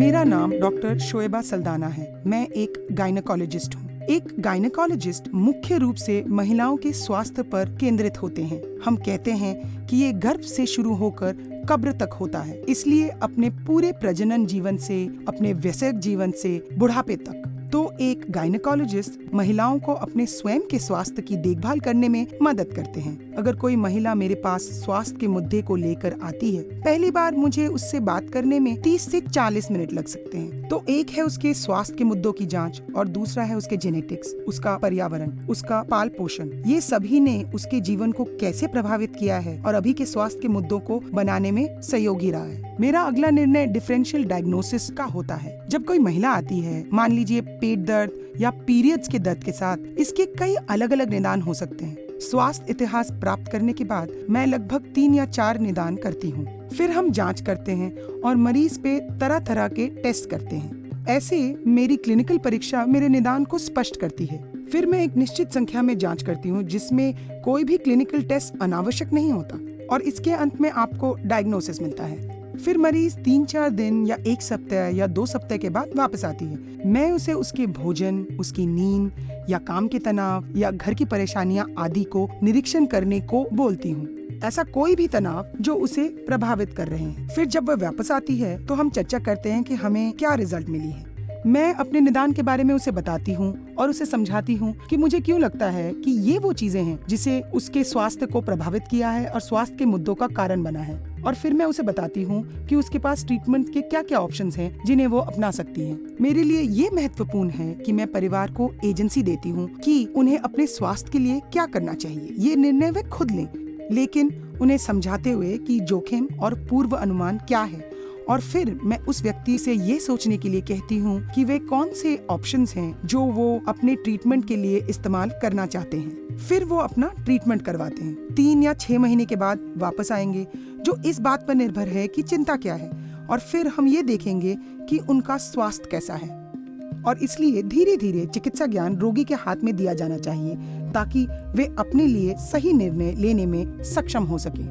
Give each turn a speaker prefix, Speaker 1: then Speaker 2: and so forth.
Speaker 1: मेरा नाम डॉक्टर शोएबा सल्दाना है। मैं एक गायनेकोलॉजिस्ट हूँ। एक गायनेकोलॉजिस्ट मुख्य रूप से महिलाओं के स्वास्थ्य पर केंद्रित होते हैं। हम कहते हैं कि ये गर्भ से शुरू होकर कब्र तक होता है, इसलिए अपने पूरे प्रजनन जीवन से, अपने वयस्क जीवन से बुढ़ापे तक। तो एक गायनेकोलॉजिस्ट महिलाओं को अपने स्वयं के स्वास्थ्य की देखभाल करने में मदद करते हैं। अगर कोई महिला मेरे पास स्वास्थ्य के मुद्दे को लेकर आती है, पहली बार मुझे उससे बात करने में 30 से 40 मिनट लग सकते हैं। तो एक है उसके स्वास्थ्य के मुद्दों की जांच और दूसरा है उसके जेनेटिक्स, उसका पर्यावरण, उसका पाल पोषण। ये सभी ने उसके जीवन को कैसे प्रभावित किया है और अभी के स्वास्थ्य के मुद्दों को बनाने में सहयोगी रहा है। मेरा अगला निर्णय डिफरेंशियल डायग्नोसिस का होता है। जब कोई महिला आती है, मान लीजिए पेट दर्द या पीरियड्स के दर्द के साथ, इसके कई अलग अलग निदान हो सकते हैं। स्वास्थ्य इतिहास प्राप्त करने के बाद मैं लगभग 3 या 4 निदान करती हूँ। फिर हम जांच करते हैं और मरीज पे तरह तरह के टेस्ट करते हैं। ऐसे मेरी क्लिनिकल परीक्षा मेरे निदान को स्पष्ट करती है। फिर मैं एक निश्चित संख्या में जांच करती हूँ जिसमें कोई भी क्लिनिकल टेस्ट अनावश्यक नहीं होता और इसके अंत में आपको डायग्नोसिस मिलता है। फिर मरीज 3-4 दिन या 1 सप्ताह या 2 सप्ताह के बाद वापस आती है। मैं उसे उसके भोजन, उसकी नींद या काम के तनाव या घर की परेशानियां आदि को निरीक्षण करने को बोलती हूँ। ऐसा कोई भी तनाव जो उसे प्रभावित कर रहे हैं। फिर जब वह वापस आती है तो हम चर्चा करते हैं कि हमें क्या रिजल्ट मिली है। मैं अपने निदान के बारे में उसे बताती हूँ और उसे समझाती हूँ कि मुझे क्यों लगता है कि ये वो चीजें हैं जिसे उसके स्वास्थ्य को प्रभावित किया है और स्वास्थ्य के मुद्दों का कारण बना है। और फिर मैं उसे बताती हूँ कि उसके पास ट्रीटमेंट के क्या क्या ऑप्शंस हैं जिन्हें वो अपना सकती है। मेरे लिए ये महत्वपूर्ण है कि मैं परिवार को एजेंसी देती हूँ कि उन्हें अपने स्वास्थ्य के लिए क्या करना चाहिए। ये निर्णय वे खुद लें, लेकिन उन्हें समझाते हुए कि जोखिम और पूर्व अनुमान क्या है। और फिर मैं उस व्यक्ति से ये सोचने के लिए कहती हूँ कि वे कौन से ऑप्शंस हैं जो वो अपने ट्रीटमेंट के लिए इस्तेमाल करना चाहते हैं। फिर वो अपना ट्रीटमेंट करवाते हैं। 3 या 6 महीने के बाद वापस आएंगे, जो इस बात पर निर्भर है कि चिंता क्या है। और फिर हम ये देखेंगे कि उनका स्वास्थ्य कैसा है। और इसलिए धीरे धीरे चिकित्सा ज्ञान रोगी के हाथ में दिया जाना चाहिए ताकि वे अपने लिए सही निर्णय लेने में सक्षम हो सके।